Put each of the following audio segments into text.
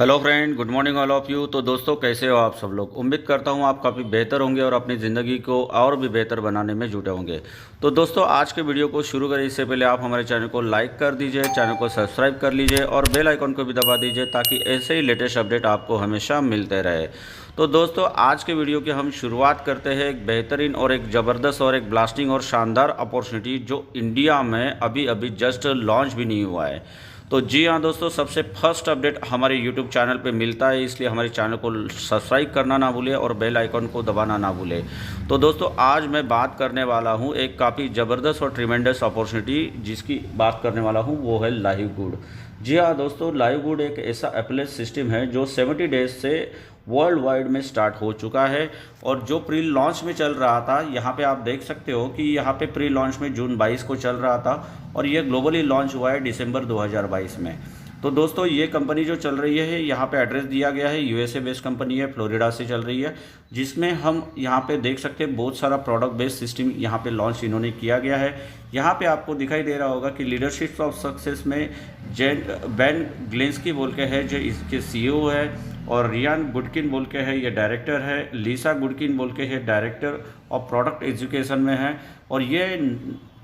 Hello friend, good morning all of you. तो दोस्तों, कैसे हो आप सब लोग। उम्मीद करता हूँ आप काफ़ी बेहतर होंगे और अपनी ज़िंदगी को और भी बेहतर बनाने में जुटे होंगे। तो दोस्तों, आज के वीडियो को शुरू करें इससे पहले आप हमारे चैनल को लाइक कर दीजिए, चैनल को सब्सक्राइब कर लीजिए और बेल आइकन को भी दबा दीजिए ताकि ऐसे ही लेटेस्ट अपडेट आपको हमेशा मिलते रहे। तो दोस्तों, आज के वीडियो की हम शुरुआत करते हैं एक बेहतरीन और एक ज़बरदस्त और एक ब्लास्टिंग और शानदार अपॉर्चुनिटी जो इंडिया में अभी अभी जस्ट लॉन्च भी नहीं हुआ है। तो जी हाँ दोस्तों, सबसे फर्स्ट अपडेट हमारे यूट्यूब चैनल पे मिलता है, इसलिए हमारे चैनल को सब्सक्राइब करना ना भूलें और बेल आइकन को दबाना ना भूलें। तो दोस्तों, आज मैं बात करने वाला हूँ एक काफ़ी ज़बरदस्त और ट्रिमेंडस अपॉर्चुनिटी जिसकी बात करने वाला हूँ, वो है लाइव गुड। जी हाँ दोस्तों, लाइव गुड एक ऐसा एप्लेस सिस्टम है जो 70 डेज से वर्ल्ड वाइड में स्टार्ट हो चुका है और जो प्री लॉन्च में चल रहा था, यहाँ पे आप देख सकते हो कि यहाँ पे प्री लॉन्च में जून 22 को चल रहा था और ये ग्लोबली लॉन्च हुआ है दिसंबर 2022 में। तो दोस्तों, ये कंपनी जो चल रही है, यहाँ पे एड्रेस दिया गया है, यूएसए बेस्ड कंपनी है, फ्लोरिडा से चल रही है, जिसमें हम यहाँ पे देख सकते हैं बहुत सारा प्रोडक्ट बेस्ड सिस्टम यहाँ पे लॉन्च इन्होंने किया गया है। यहाँ पे आपको दिखाई दे रहा होगा कि लीडरशिप ऑफ सक्सेस में बेन ग्लिंस्की बोल के है जो इसके सीईओ है, और रियान गुडकिन बोल के है ये डायरेक्टर है, लीसा गुडकिन बोल के है डायरेक्टर ऑफ प्रोडक्ट एजुकेशन में है, और ये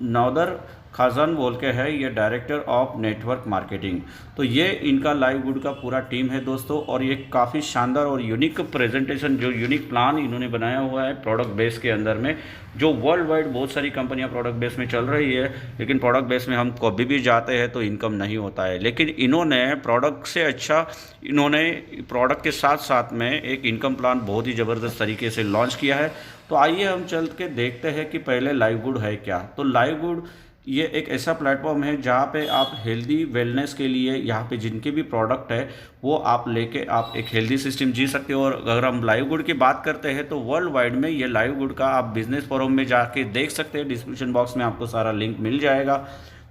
नौदर खाजन बोल के है ये डायरेक्टर ऑफ नेटवर्क मार्केटिंग। तो ये इनका लाइव गुड का पूरा टीम है दोस्तों, और ये काफ़ी शानदार और यूनिक प्रेजेंटेशन, जो यूनिक प्लान इन्होंने बनाया हुआ है प्रोडक्ट बेस के अंदर में, जो वर्ल्ड वाइड बहुत सारी कंपनियां प्रोडक्ट बेस में चल रही है, लेकिन प्रोडक्ट बेस में हम कभी भी जाते हैं तो इनकम नहीं होता है। लेकिन इन्होंने प्रोडक्ट से अच्छा, इन्होंने प्रोडक्ट के साथ साथ में एक इनकम प्लान बहुत ही ज़बरदस्त तरीके से लॉन्च किया है। तो आइए हम चल के देखते हैं कि पहले लाइव गुड है क्या। तो लाइव गुड ये एक ऐसा प्लेटफॉर्म है जहाँ पे आप हेल्दी वेलनेस के लिए, यहाँ पे जिनके भी प्रोडक्ट है वो आप लेके आप एक हेल्दी सिस्टम जी सकते हो। और अगर हम लाइव गुड की बात करते हैं तो वर्ल्ड वाइड में ये लाइव गुड का आप बिजनेस फोरम में जाके देख सकते हैं, डिस्क्रिप्शन बॉक्स में आपको सारा लिंक मिल जाएगा।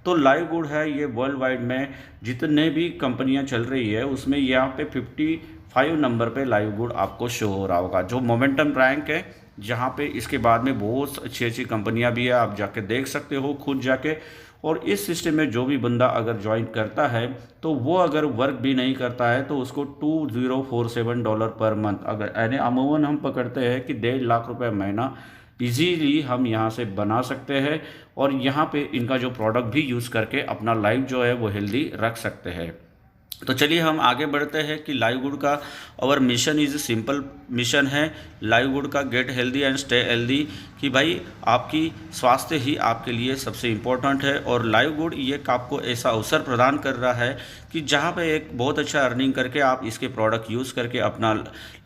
तो लाइव गुड है ये वर्ल्ड वाइड में जितने भी कंपनियां चल रही है उसमें यहाँ पे 55 नंबर पे लाइव गुड आपको शो हो रहा होगा, जो मोमेंटम रैंक है, जहाँ पे इसके बाद में बहुत अच्छी अच्छी कंपनियां भी है, आप जाके देख सकते हो खुद जाके। और इस सिस्टम में जो भी बंदा अगर ज्वाइन करता है तो वो अगर वर्क भी नहीं करता है तो उसको $2047 पर मंथ, अगर यानी अमूमन हम पकड़ते हैं कि 1.5 लाख महीना इजीली हम यहाँ से बना सकते हैं, और यहाँ पे इनका जो प्रोडक्ट भी यूज़ करके अपना लाइफ जो है वो हेल्दी रख सकते हैं। तो चलिए हम आगे बढ़ते हैं कि लाइव गुड का और मिशन इज़ सिंपल मिशन है लाइव गुड का, get healthy and stay healthy, कि भाई आपकी स्वास्थ्य ही आपके लिए सबसे इम्पोर्टेंट है। और लाइव गुड ये आपको ऐसा अवसर प्रदान कर रहा है कि जहाँ पे एक बहुत अच्छा अर्निंग करके आप इसके प्रोडक्ट यूज़ करके अपना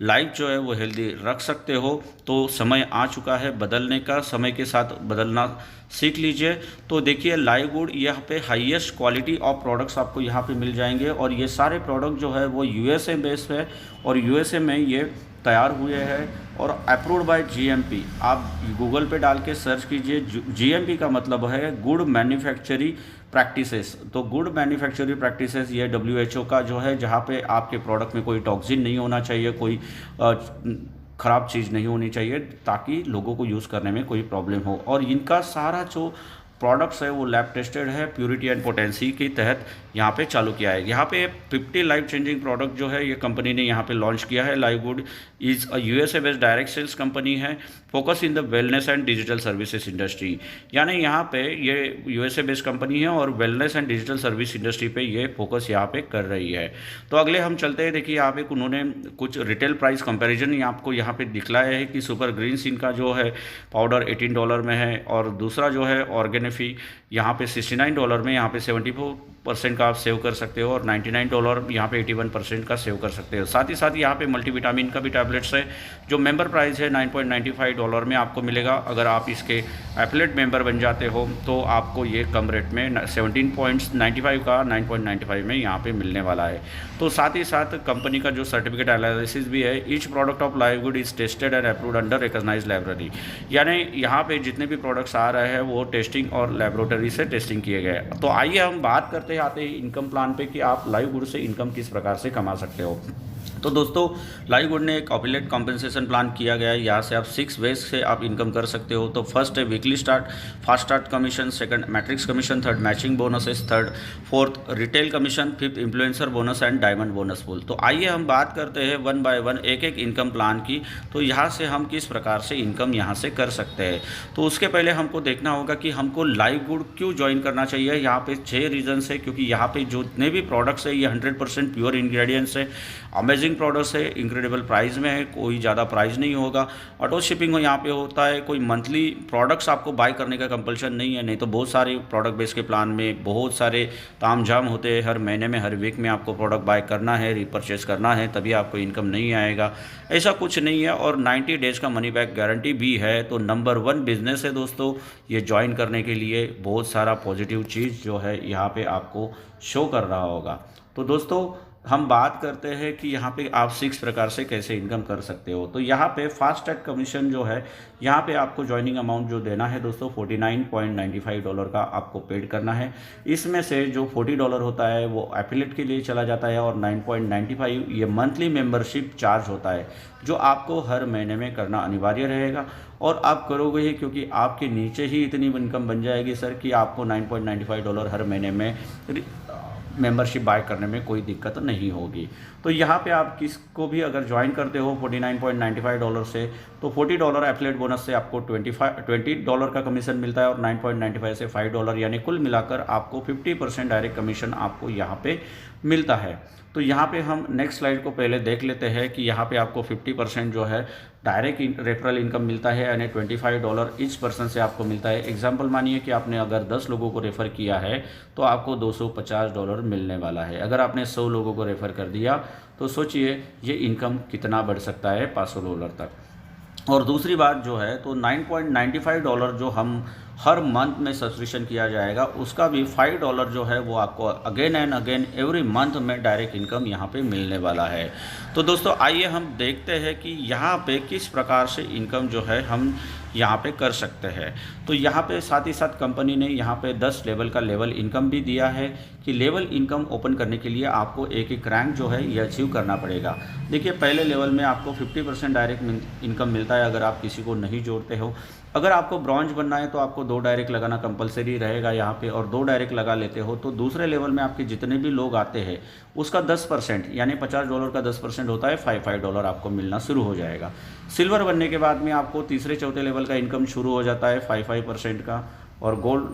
लाइफ जो है वो हेल्दी रख सकते हो। तो समय आ चुका है बदलने का, समय के साथ बदलना सीख लीजिए। तो देखिए लाइव गुड यहाँ पे हाईएस्ट क्वालिटी ऑफ प्रोडक्ट्स आपको यहाँ पे मिल जाएंगे, और ये सारे प्रोडक्ट जो है वो यूएसए बेस्ड है और यूएसए में ये तैयार हुए हैं और अप्रूव्ड बाय जीएमपी। आप गूगल पे डाल के सर्च कीजिए, जीएमपी का मतलब है गुड मैन्युफैक्चरिंग प्रैक्टिसेस। तो गुड मैन्युफैक्चरिंग प्रैक्टिसेस ये डब्ल्यूएचओ का जो है, जहाँ पे आपके प्रोडक्ट में कोई टॉक्सिन नहीं होना चाहिए, कोई ख़राब चीज़ नहीं होनी चाहिए, ताकि लोगों को यूज़ करने में कोई प्रॉब्लम हो। और इनका सारा जो प्रोडक्ट्स है वो लैब टेस्टेड है, प्योरिटी एंड पोटेंसी के तहत यहाँ पे चालू किया है। यहाँ पे 50 लाइफ चेंजिंग प्रोडक्ट जो है ये कंपनी ने यहाँ पे लॉन्च किया है। Live Good is a USA based direct sales company है, focus in the wellness and digital services industry. यानी यहाँ पे ये यूएसए बेस्ड कंपनी है और wellness and digital service industry पे ये फोकस यहाँ पे कर रही है। तो अगले हम चलते हैं, देखिए यहाँ पे उन्होंने कुछ रिटेल प्राइस कंपेरिजन आपको यहाँ पे दिखलाया है कि सुपर ग्रीन्स इनका जो है पाउडर $18 में है, और दूसरा जो है ऑर्गेनिक फी यहाँ पे $69 में, यहाँ पे 74% का आप सेव कर सकते हो, और $99 यहाँ पे 81% का सेव कर सकते हो। साथ ही साथ यहाँ पे मल्टीविटामिन का भी टैबलेट्स है, जो मेंबर प्राइस है $9.95 में आपको मिलेगा। अगर आप इसके एफिलिएट मेंबर बन जाते हो तो आपको ये कम रेट में 17.95 का 9.95 में यहाँ पे मिलने वाला है। तो साथ ही साथ कंपनी का जो सर्टिफिकेट एनालिसिस भी है, each product of live good is tested and approved under recognised library. यानी यहाँ पे जितने भी प्रोडक्ट्स आ रहे हैं वो टेस्टिंग और लेबोरेटरी से टेस्टिंग किए गए। तो आइए हम बात करते आते हैं इनकम प्लान पे कि आप लाइव गुड से इनकम किस प्रकार से कमा सकते हो। तो दोस्तों लाइववुड ने एक एफिलिएट कॉम्पेंसेशन प्लान किया गया है। यहाँ से आप 6 वेज से आप इनकम कर सकते हो। तो फर्स्ट है weekly start, fast start commission, second matrix commission, third matching bonuses, third fourth retail commission, fifth influencer bonus and diamond bonus pool. तो आइए हम बात करते हैं वन बाय वन एक एक इनकम प्लान की। तो यहाँ से हम किस प्रकार से इनकम यहाँ से कर सकते हैं। तो उसके पहले हमको देखना होगा कि हमको लाइववुड क्यों ज्वाइन करना चाहिए। यहाँ पे 6 रीजन्स है, क्योंकि यहाँ पे जितने भी प्रोडक्ट्स है ये 100% प्योर इंग्रेडिएंट्स है, अमेजिंग प्रोडक्ट्स है, इंक्रेडिबल प्राइस में है, कोई ज़्यादा प्राइस नहीं होगा, ऑटो शिपिंग यहाँ पे होता है, कोई मंथली प्रोडक्ट्स आपको बाय करने का कंपल्शन नहीं है। नहीं तो बहुत सारे प्रोडक्ट बेस के प्लान में बहुत सारे तामझाम होते हैं, हर महीने में हर वीक में आपको प्रोडक्ट बाय करना है, रिपर्चेज करना है, तभी आपको इनकम नहीं आएगा। ऐसा कुछ नहीं है और 90 डेज़ का मनी बैक गारंटी भी है। तो नंबर 1 बिजनेस है दोस्तों, ये ज्वाइन करने के लिए बहुत सारा पॉजिटिव चीज़ जो है यहाँ पे आपको शो कर रहा होगा। तो दोस्तों हम बात करते हैं कि यहाँ पे आप 6 प्रकार से कैसे इनकम कर सकते हो। तो यहाँ पे फास्ट स्टार्ट कमीशन जो है, यहाँ पे आपको ज्वाइनिंग अमाउंट जो देना है दोस्तों $49.95 का आपको पेड करना है। इसमें से जो $40 होता है वो एफिलिएट के लिए चला जाता है और 9.95 ये मंथली मेंबरशिप चार्ज होता है, जो आपको हर महीने में करना अनिवार्य रहेगा। और आप करोगे ही क्योंकि आपके नीचे ही इतनी इनकम बन जाएगी सर कि आपको $9.95 हर महीने में मेंबरशिप बाय करने में कोई दिक्कत नहीं होगी। तो यहाँ पे आप किसको भी अगर ज्वाइन करते हो $49.95 से, तो $40 एफिलिएट बोनस से आपको $20 का कमीशन मिलता है और 9.95 से $5, यानी कुल मिलाकर आपको 50% डायरेक्ट कमीशन आपको यहाँ पे मिलता है। तो यहाँ पे हम नेक्स्ट स्लाइड को पहले देख लेते हैं कि यहाँ पे आपको 50% जो है डायरेक्ट रेफरल इनकम मिलता है, यानी $25 ईच पर्सन से आपको मिलता है। एग्जांपल मानिए कि आपने अगर 10 लोगों को रेफ़र किया है तो आपको $250 मिलने वाला है। अगर आपने 100 लोगों को रेफ़र कर दिया तो सोचिए ये इनकम कितना बढ़ सकता है, $500 तक। और दूसरी बात जो है, तो $9.95 जो हम हर मंथ में सब्सक्रिप्शन किया जाएगा, उसका भी $5 जो है वो आपको again and again every month में डायरेक्ट इनकम यहाँ पे मिलने वाला है। तो दोस्तों आइए हम देखते हैं कि यहाँ पे किस प्रकार से इनकम जो है हम यहाँ पे कर सकते हैं। तो यहाँ पे साथ ही साथ कंपनी ने यहाँ पे 10 लेवल का लेवल इनकम भी दिया है कि लेवल इनकम ओपन करने के लिए आपको एक रैंक जो है ये अचीव करना पड़ेगा। देखिए पहले लेवल में आपको 50% डायरेक्ट इनकम मिलता है अगर आप किसी को नहीं जोड़ते हो। अगर आपको ब्रॉन्ज बनना है तो आपको 2 डायरेक्ट लगाना कंपलसरी रहेगा यहाँ पे, और 2 डायरेक्ट लगा लेते हो तो दूसरे लेवल में आपके जितने भी लोग आते हैं उसका 10% यानी $50 का 10% होता है, $5 आपको मिलना शुरू हो जाएगा। सिल्वर बनने के बाद में आपको तीसरे चौथे लेवल का इनकम शुरू हो जाता है 5% का। और गोल्ड,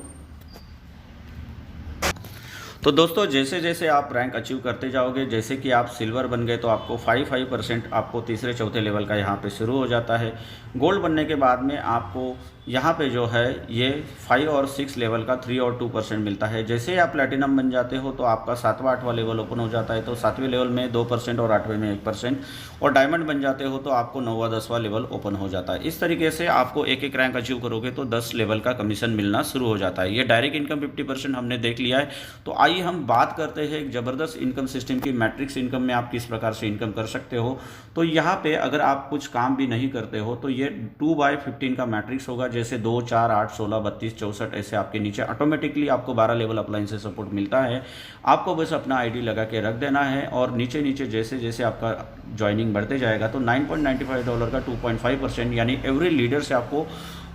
तो दोस्तों जैसे जैसे आप रैंक अचीव करते जाओगे, जैसे कि आप सिल्वर बन गए तो आपको 5% आपको तीसरे चौथे लेवल का यहाँ पे शुरू हो जाता है। गोल्ड बनने के बाद में आपको यहाँ पे जो है ये 5 और 6 लेवल का 3 और 2% मिलता है। जैसे ही आप प्लैटिनम बन जाते हो तो आपका 7वां 8वां लेवल ओपन हो जाता है, तो 7वें लेवल में 2% और 8वें में 1%, और डायमंड बन जाते हो तो आपको 9वां 10वां लेवल ओपन हो जाता है। इस तरीके से आपको एक रैंक अचीव करोगे तो 10 लेवल का कमीशन मिलना शुरू हो जाता है। ये डायरेक्ट इनकम 50% हमने देख लिया है। तो आइए हम बात करते हैं एक ज़बरदस्त इनकम सिस्टम की, मैट्रिक्स इनकम में आप किस प्रकार से इनकम कर सकते हो। तो यहाँ पे अगर आप कुछ काम भी नहीं करते हो तो ये 2/15 का मैट्रिक्स होगा, जैसे 2, 4, 8, 16, 32, 64 ऐसे आपके नीचे ऑटोमेटिकली आपको 12 लेवल अप्लायंस से सपोर्ट मिलता है। आपको बस अपना आईडी लगा के रख देना है और नीचे नीचे जैसे जैसे आपका ज्वाइनिंग बढ़ते जाएगा तो $9.95 का 2.5% यानी एवरी लीडर से आपको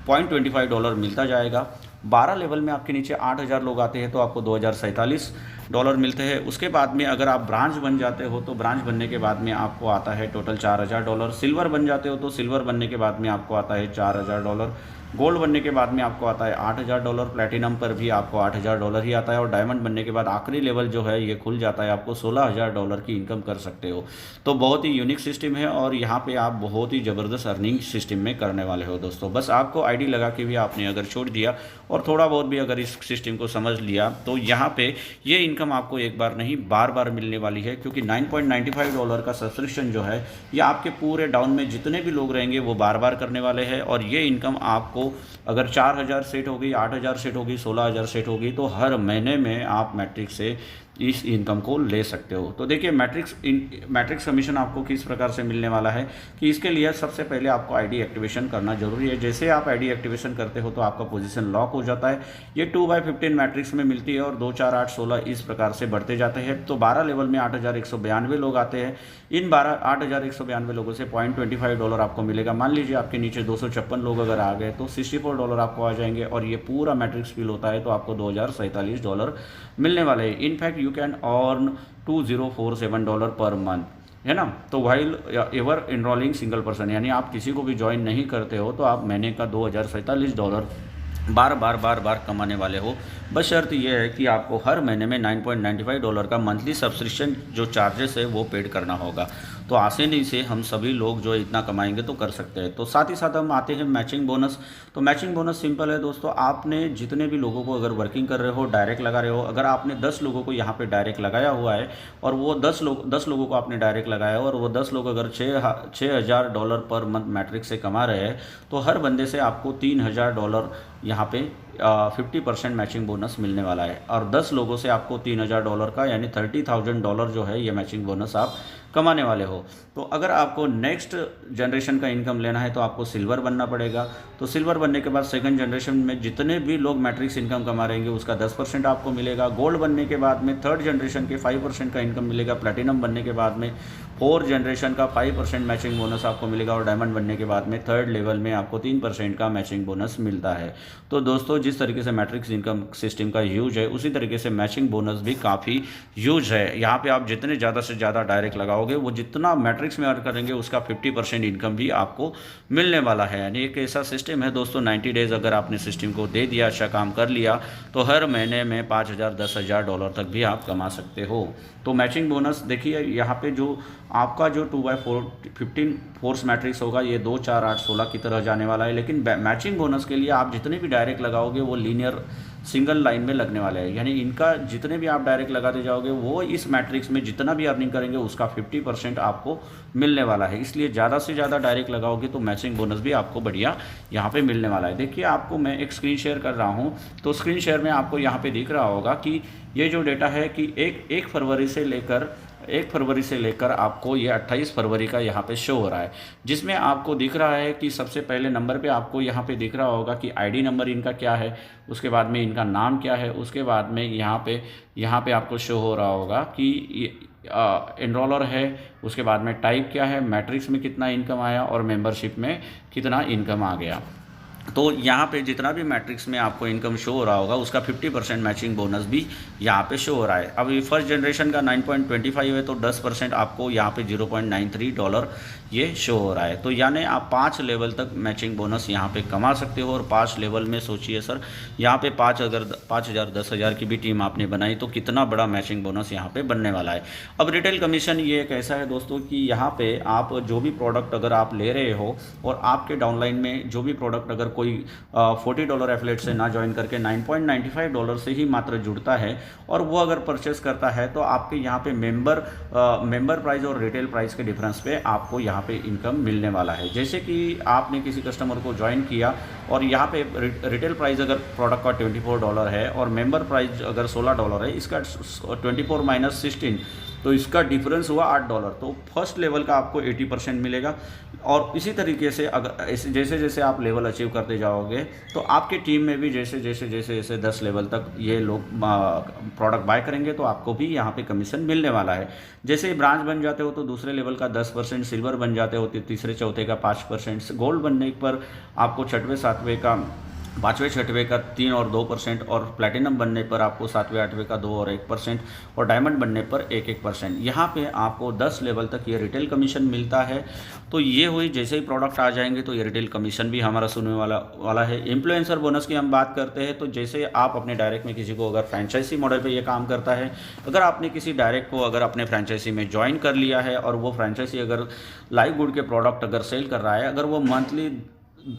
$0.25 मिलता जाएगा। 12 लेवल में आपके नीचे 8000 लोग आते हैं तो आपको $2047 मिलते हैं। उसके बाद में अगर आप ब्रांच बन जाते हो तो ब्रांच बनने के बाद में आपको आता है टोटल $4000। सिल्वर बन जाते हो तो सिल्वर बनने के बाद में आपको आता है $4000। गोल्ड बनने के बाद में आपको आता है $8000। प्लैटिनम पर भी आपको $8000 ही आता है, और डायमंड बनने के बाद आखिरी लेवल जो है ये खुल जाता है, आपको $16000 की इनकम कर सकते हो। तो बहुत ही यूनिक सिस्टम है और यहाँ पे आप बहुत ही ज़बरदस्त अर्निंग सिस्टम में करने वाले हो दोस्तों। बस आपको आईडी लगा के भी आपने अगर छोड़ दिया और थोड़ा बहुत भी अगर इस सिस्टम को समझ लिया तो यहाँ पे ये इनकम आपको एक बार नहीं बार बार मिलने वाली है, क्योंकि $9.95 का सब्सक्रिप्शन जो है ये आपके पूरे डाउन में जितने भी लोग रहेंगे वो बार बार करने वाले हैं। और ये इनकम आपको अगर 4000 सेट होगी, 8000 सेट होगी, 16000 सेट होगी तो हर महीने में आप मैट्रिक्स से इस इनकम को ले सकते हो। तो देखिए मैट्रिक्स कमीशन आपको किस प्रकार से मिलने वाला है कि इसके लिए सबसे पहले आपको आईडी एक्टिवेशन करना जरूरी है। जैसे आप आईडी एक्टिवेशन करते हो तो आपका पोजीशन लॉक हो जाता है। ये 2/15 मैट्रिक्स में मिलती है और 2, 4, 8, 16 इस प्रकार से बढ़ते जाते हैं। तो 12 लेवल में 8192 लोग आते हैं। इन 8192 लोगों से $0.25 आपको मिलेगा। मान लीजिए आपके नीचे 256 लोग अगर आ गए तो $64 आपको आ जाएंगे और ये पूरा मैट्रिक्स फिल होता है तो आपको $2047 मिलने वाले हैं। In fact you can earn $2047 per month, है ना। तो while ever enrolling single person, यानी आप किसी को भी ज्वाइन नहीं करते हो तो आप महीने का $2047 बार बार कमाने वाले हो। बस शर्त यह है कि आपको हर महीने में $9.95 का मंथली सब्सक्रिप्शन जो चार्जेस है वो पेड करना होगा। तो आसानी से हम सभी लोग जो इतना कमाएंगे तो कर सकते हैं। तो साथ ही साथ हम आते हैं मैचिंग बोनस। तो मैचिंग बोनस सिंपल है दोस्तों, आपने जितने भी लोगों को अगर वर्किंग कर रहे हो, डायरेक्ट लगा रहे हो, अगर आपने 10 लोगों को यहाँ पे डायरेक्ट लगाया हुआ है और वो 10 लोगों को आपने डायरेक्ट लगाया और वो 10 लोग अगर $6000 पर मंथ मैट्रिक्स से कमा रहे हैं तो हर बंदे से आपको $3000 यहाँ पे 50% मैचिंग बोनस मिलने वाला है। और 10 लोगों से आपको $3000 का यानी $30,000 जो है ये मैचिंग बोनस आप कमाने वाले हो। तो अगर आपको नेक्स्ट जनरेशन का इनकम लेना है तो आपको सिल्वर बनना पड़ेगा। तो सिल्वर बनने के बाद सेकंड जनरेशन में जितने भी लोग मैट्रिक्स इनकम कमा रहेंगे उसका 10% आपको मिलेगा। गोल्ड बनने के बाद में थर्ड जनरेशन के 5% का इनकम मिलेगा। प्लैटिनम बनने के बाद में 4 जनरेशन का 5% मैचिंग बोनस आपको मिलेगा और डायमंड बनने के बाद में थर्ड लेवल में आपको 3% का मैचिंग बोनस मिलता है। तो दोस्तों जिस तरीके से मैट्रिक्स इनकम सिस्टम का यूज है उसी तरीके से मैचिंग बोनस भी काफ़ी यूज है। यहाँ पे आप जितने ज़्यादा से ज़्यादा डायरेक्ट लगाओगे वो जितना मैट्रिक्स में अर्न करेंगे उसका 50% इनकम भी आपको मिलने वाला है। यानी एक ऐसा सिस्टम है दोस्तों, 90 डेज़ अगर आपने सिस्टम को दे दिया, अच्छा काम कर लिया तो हर महीने में $5000 $10,000 तक भी आप कमा सकते हो। तो मैचिंग बोनस देखिए यहाँ पे जो आपका जो 2/15 फोर्स मैट्रिक्स होगा ये 2, 4, 8, 16 की तरह जाने वाला है। लेकिन मैचिंग बोनस के लिए आप जितने भी डायरेक्ट लगाओगे वो लीनियर सिंगल लाइन में लगने वाले हैं। यानी इनका जितने भी आप डायरेक्ट लगाते जाओगे वो इस मैट्रिक्स में जितना भी अर्निंग करेंगे उसका 50% आपको मिलने वाला है। इसलिए ज़्यादा से ज़्यादा डायरेक्ट लगाओगे तो मैचिंग बोनस भी आपको बढ़िया यहाँ पे मिलने वाला है। देखिए आपको मैं एक स्क्रीन शेयर कर रहा हूँ तो स्क्रीन शेयर में आपको यहाँ पे दिख रहा होगा कि ये जो डेटा है कि 1 फरवरी से लेकर आपको ये 28 फरवरी का यहाँ पे शो हो रहा है, जिसमें आपको दिख रहा है कि सबसे पहले नंबर पे आपको यहाँ पे दिख रहा होगा कि आईडी नंबर इनका क्या है, उसके बाद में इनका नाम क्या है, उसके बाद में यहाँ पे आपको शो हो रहा होगा कि एनरोलर है, उसके बाद में टाइप क्या है, मैट्रिक्स में कितना इनकम आया और मेंबरशिप में कितना इनकम आ गया। तो यहाँ पे जितना भी मैट्रिक्स में आपको इनकम शो हो रहा होगा उसका 50% मैचिंग बोनस भी यहाँ पे शो हो रहा है। अब ये फर्स्ट जनरेशन का 9.25 है तो 10% आपको यहाँ पे $0.93 ये शो हो रहा है। तो यानी आप 5 लेवल तक मैचिंग बोनस यहाँ पे कमा सकते हो। और 5 लेवल में सोचिए सर, यहाँ पे 5,000 10,000 की भी टीम आपने बनाई तो कितना बड़ा मैचिंग बोनस यहाँ पे बनने वाला है। अब रिटेल कमीशन ये एक ऐसा है दोस्तों कि यहाँ पे आप जो भी प्रोडक्ट अगर आप ले रहे हो और आपके डाउनलाइन में जो भी प्रोडक्ट अगर कोई $40 एफिलिएट से ना ज्वाइन करके $9.95 से ही मात्र जुड़ता है और वो अगर परचेस करता है तो आपके यहाँ पे मेंबर प्राइस और रिटेल प्राइस के डिफरेंस पे आपको यहाँ पे इनकम मिलने वाला है। जैसे कि आपने किसी कस्टमर को ज्वाइन किया और यहाँ पे रिटेल प्राइस अगर प्रोडक्ट का $24 है और मेंबर प्राइस अगर $16 है, इसका 24 माइनस 16 तो इसका डिफरेंस हुआ $8। तो फर्स्ट लेवल का आपको 80% मिलेगा। और इसी तरीके से अगर जैसे जैसे आप लेवल अचीव करते जाओगे तो आपकी टीम में भी जैसे 10 लेवल तक ये लोग प्रोडक्ट बाय करेंगे तो आपको भी यहाँ पे कमीशन मिलने वाला है। जैसे ही ब्रांच बन जाते हो तो दूसरे लेवल का 10%, सिल्वर बन जाते हो तीसरे चौथे का 5%, गोल्ड बनने पर आपको 6वें 7वें का 5वें 6वें का 3 और 2% और प्लैटिनम बनने पर आपको 7वें 8वें का 2 और 1% और डायमंड बनने पर 1% यहाँ पे आपको 10 लेवल तक ये रिटेल कमीशन मिलता है। तो ये हुई, जैसे ही प्रोडक्ट आ जाएंगे तो ये रिटेल कमीशन भी हमारा सुनने वाला है। इन्फ्लुएंसर बोनस की हम बात करते हैं तो जैसे आप अपने डायरेक्ट में किसी को अगर फ्रेंचाइजी मॉडल पर ये काम करता है, अगर आपने किसी डायरेक्ट को अगर अपने फ्रेंचाइजी में ज्वाइन कर लिया है और वो फ्रेंचाइजी अगर लाइव गुड के प्रोडक्ट अगर सेल कर रहा है, अगर वो मंथली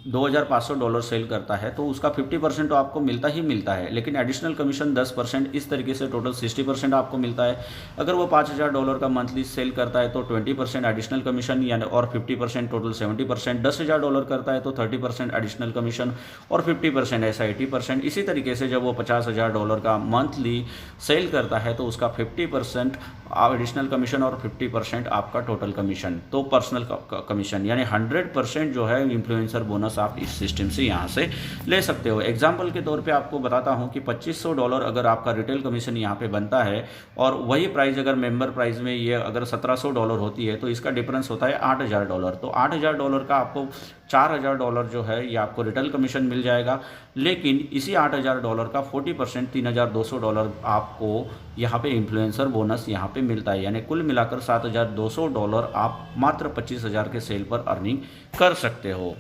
$2,500 सेल करता है तो उसका 50% तो आपको मिलता ही मिलता है, लेकिन एडिशनल कमीशन 10%, इस तरीके से टोटल 60% आपको मिलता है। अगर वो $5,000 का मंथली सेल करता है तो 20% एडिशनल कमीशन यानी और 50% टोटल 70%। $10,000 करता है तो 30% एडिशनल कमीशन और 50% ऐसा 80%। इसी तरीके से जब वो $50,000 का मंथली सेल करता है तो उसका 50% एडिशनल कमीशन और 50% आपका टोटल कमीशन, तो पर्सनल कमीशन यानी 100% जो है इन्फ्लुएंसर बोनस आप इस सिस्टम से यहाँ से ले सकते हो। एग्जाम्पल के तौर पे आपको बताता हूँ कि $2,500 अगर आपका रिटेल कमीशन यहाँ पे बनता है और वही प्राइस अगर मेंबर प्राइस में ये अगर $1,700 होती है तो इसका डिफरेंस होता है $8,000। तो $8,000 का आपको $4,000 जो है ये आपको रिटेल कमीशन मिल जाएगा, लेकिन इसी $8,000 का 40% $3,200 आपको यहाँ पे इन्फ्लुएंसर बोनस यहाँ पे मिलता है, यानी कुल मिलाकर $7,200 आप मात्र 25,000 के सेल पर अर्निंग कर सकते हो।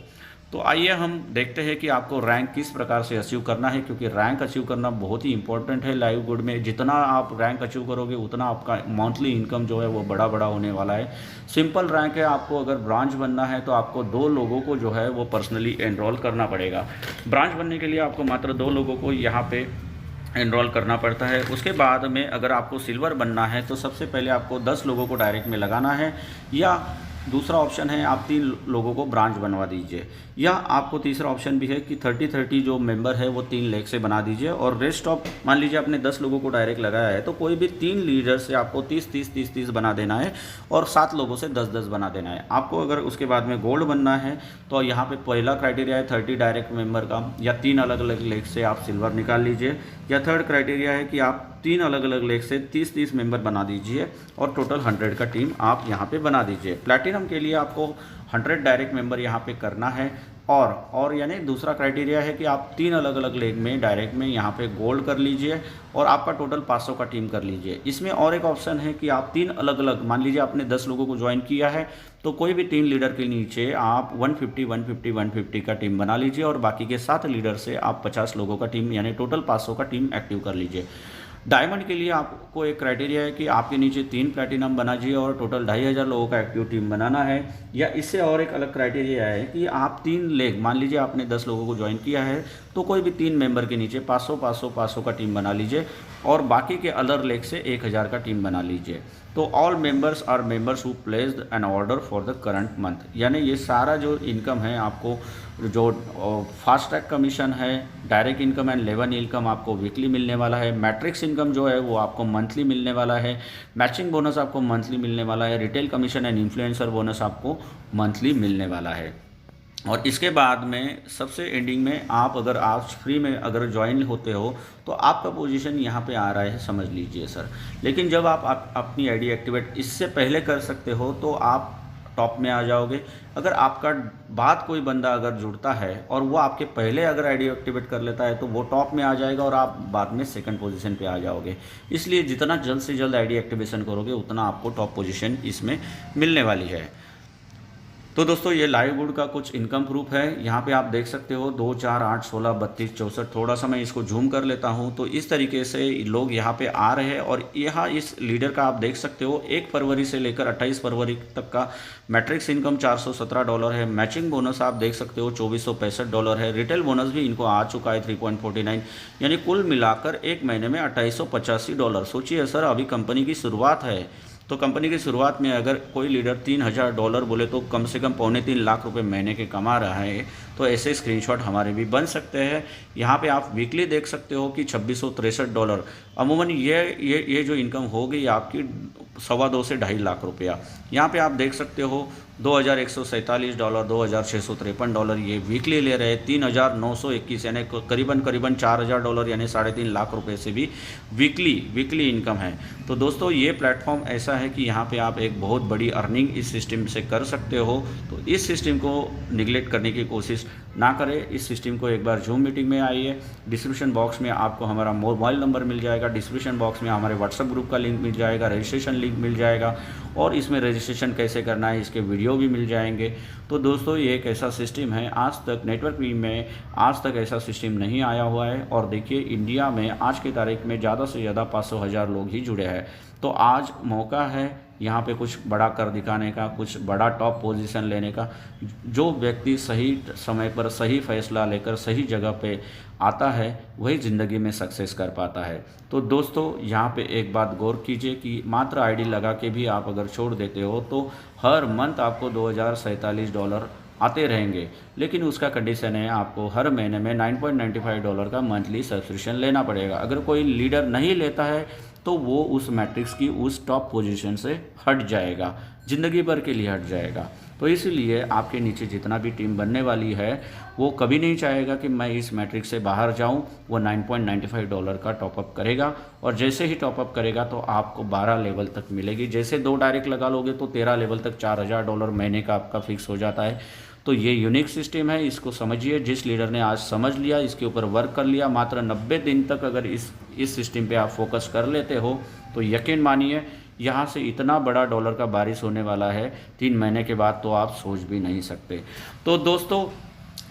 तो आइए हम देखते हैं कि आपको रैंक किस प्रकार से अचीव करना है, क्योंकि रैंक अचीव करना बहुत ही इंपॉर्टेंट है लाइव गुड में। जितना आप रैंक अचीव करोगे उतना आपका मंथली इनकम जो है वो बड़ा होने वाला है। सिंपल रैंक है, आपको अगर ब्रांच बनना है तो आपको 2 लोगों को जो है वो पर्सनली एनरोल करना पड़ेगा। ब्रांच बनने के लिए आपको मात्र 2 लोगों को यहाँ पे एनरोल करना पड़ता है। उसके बाद में अगर आपको सिल्वर बनना है तो सबसे पहले आपको 10 लोगों को डायरेक्ट में लगाना है, या दूसरा ऑप्शन है आप 3 लोगों को ब्रांच बनवा दीजिए, या आपको तीसरा ऑप्शन भी है कि 30-30 जो मेंबर है वो 3 लेग से बना दीजिए और रेस्ट ऑफ मान लीजिए आपने 10 लोगों को डायरेक्ट लगाया है तो कोई भी 3 लीडर से आपको 30-30-30-30 बना देना है और 7 लोगों से 10-10 बना देना है। आपको अगर उसके बाद में गोल्ड बनना है तो यहाँ पे पहला क्राइटेरिया है 30 डायरेक्ट मेंबर का, या 3 अलग अलग लेग से आप सिल्वर निकाल लीजिए, या थर्ड क्राइटेरिया है कि आप 3 अलग अलग लेग से 30-30 मेंबर बना दीजिए और टोटल 100 का टीम आप यहाँ पे बना दीजिए। प्लैटिनम के लिए आपको 100 डायरेक्ट मेंबर यहाँ पे करना है, और यानी दूसरा क्राइटेरिया है कि आप 3 अलग अलग लेग में डायरेक्ट में यहाँ पे गोल्ड कर लीजिए और आपका टोटल 500 का टीम कर लीजिए। इसमें और एक ऑप्शन है कि आप 3 अलग अलग, मान लीजिए आपने 10 लोगों को ज्वाइन किया है तो कोई भी 3 लीडर के नीचे आप 150 का टीम बना लीजिए और बाकी के 7 लीडर से आप 50 लोगों का टीम यानी टोटल 500 का टीम एक्टिव कर लीजिए। डायमंड के लिए आपको एक क्राइटेरिया है कि आपके नीचे 3 प्लैटिनम बनाइए और टोटल 2,500 लोगों का एक्टिव टीम बनाना है, या इससे और एक अलग क्राइटेरिया है कि आप 3 लेग, मान लीजिए आपने 10 लोगों को ज्वाइन किया है तो कोई भी 3 मेंबर के नीचे 500 का टीम बना लीजिए और बाकी के अदर लेग से 1,000 का टीम बना लीजिए। तो all members are members who placed an order for the current month, यानी ये सारा जो इनकम है आपको, जो फास्ट ट्रैक कमीशन है, direct income and level income आपको वीकली मिलने वाला है, मैट्रिक्स इनकम जो है वो आपको मंथली मिलने वाला है, मैचिंग बोनस आपको मंथली मिलने वाला है, retail commission and influencer bonus आपको मंथली मिलने वाला है। और इसके बाद में सबसे एंडिंग में आप अगर आज फ्री में अगर ज्वाइन होते हो तो आपका पोजीशन यहाँ पे आ रहा है, समझ लीजिए सर। लेकिन जब आप अपनी आईडी एक्टिवेट इससे पहले कर सकते हो तो आप टॉप में आ जाओगे। अगर आपका बाद कोई बंदा अगर जुड़ता है और वो आपके पहले अगर आईडी एक्टिवेट कर लेता है तो वो टॉप में आ जाएगा और आप बाद में सेकंड पोजीशन पे आ जाओगे। इसलिए जितना जल्द से जल्द आईडी एक्टिवेशन करोगे उतना आपको टॉप पोजीशन इसमें मिलने वाली है। तो दोस्तों ये लाइव गुड का कुछ इनकम प्रूफ है। यहाँ पे आप देख सकते हो 2, 4, 8, 16, 32, 64। थोड़ा सा मैं इसको जूम कर लेता हूँ तो इस तरीके से लोग यहाँ पे आ रहे हैं। और यहाँ इस लीडर का आप देख सकते हो 1 फरवरी से लेकर 28 फरवरी तक का मैट्रिक्स इनकम $417 है। मैचिंग बोनस आप देख सकते हो $2,465 है। रिटेल बोनस भी इनको आ चुका है 3.49, यानी कुल मिलाकर एक महीने में $2,885। सोचिए सर, अभी कंपनी की शुरुआत है तो कंपनी की शुरुआत में अगर कोई लीडर $3,000 बोले तो कम से कम $2.25 लाख रुपए महीने के कमा रहा है। तो ऐसे स्क्रीनशॉट हमारे भी बन सकते हैं। यहाँ पे आप वीकली देख सकते हो कि $2,663। अमूमन ये जो इनकम होगी आपकी $2.25 से $2.5 लाख रुपया। यहाँ पे आप देख सकते हो $2,147, $2,653 ये वीकली ले रहे हैं। 3,921 यानी करीबन $4,000 यानी $3.5 लाख रुपए से भी वीकली इनकम है। तो दोस्तों ये प्लेटफॉर्म ऐसा है कि यहाँ पे आप एक बहुत बड़ी अर्निंग इस सिस्टम से कर सकते हो। तो इस सिस्टम को निगलेक्ट करने की कोशिश ना करें। इस सिस्टम को एक बार जूम मीटिंग में आइए। डिस्क्रिप्शन बॉक्स में आपको हमारा मोबाइल नंबर मिल जाएगा, डिस्क्रिप्शन बॉक्स में हमारे व्हाट्सएप ग्रुप का लिंक मिल जाएगा, रजिस्ट्रेशन लिंक मिल जाएगा और इसमें रजिस्ट्रेशन कैसे करना है इसके वीडियो भी मिल जाएंगे। तो दोस्तों ये एक ऐसा सिस्टम है, आज तक नेटवर्क में आज तक ऐसा सिस्टम नहीं आया हुआ है। और देखिए इंडिया में आज की तारीख में ज़्यादा से ज़्यादा 500,000 लोग ही जुड़े हैं। तो आज मौका है यहाँ पे कुछ बड़ा कर दिखाने का, कुछ बड़ा टॉप पोजीशन लेने का। जो व्यक्ति सही समय पर सही फैसला लेकर सही जगह पे आता है वही ज़िंदगी में सक्सेस कर पाता है। तो दोस्तों यहाँ पे एक बात गौर कीजिए कि मात्र आईडी लगा के भी आप अगर छोड़ देते हो तो हर मंथ आपको $2047 आते रहेंगे, लेकिन उसका कंडीशन है आपको हर महीने में $9.95 का मंथली सब्सक्रिप्शन लेना पड़ेगा। अगर कोई लीडर नहीं लेता है तो वो उस मैट्रिक्स की उस टॉप पोजीशन से हट जाएगा, ज़िंदगी भर के लिए हट जाएगा। तो इसलिए आपके नीचे जितना भी टीम बनने वाली है वो कभी नहीं चाहेगा कि मैं इस मैट्रिक्स से बाहर जाऊं। वो $9.95 का टॉपअप करेगा और जैसे ही टॉपअप करेगा तो आपको 12 लेवल तक मिलेगी। जैसे 2 डायरेक्ट लगा लोगे तो 13 लेवल तक $4000 महीने का आपका फिक्स हो जाता है। तो ये यूनिक सिस्टम है, इसको समझिए। जिस लीडर ने आज समझ लिया, इसके ऊपर वर्क कर लिया, मात्र 90 दिन तक अगर इस सिस्टम पे आप फोकस कर लेते हो तो यकीन मानिए यहाँ से इतना बड़ा डॉलर का बारिश होने वाला है 3 महीने के बाद, तो आप सोच भी नहीं सकते। तो दोस्तों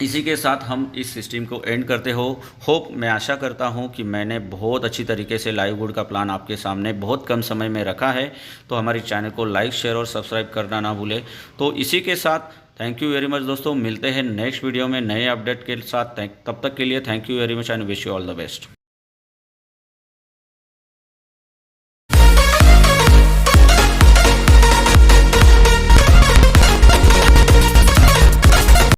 इसी के साथ हम इस सिस्टम को एंड करते हो। होप मैं आशा करता हूं कि मैंने बहुत अच्छी तरीके से लाइववुड का प्लान आपके सामने बहुत कम समय में रखा है। तो हमारे चैनल को लाइक, शेयर और सब्सक्राइब करना ना भूलें। तो इसी के साथ थैंक यू वेरी मच दोस्तों, मिलते हैं नेक्स्ट वीडियो में नए अपडेट के साथ। तब तक के लिए thank you very much and wish you all the best.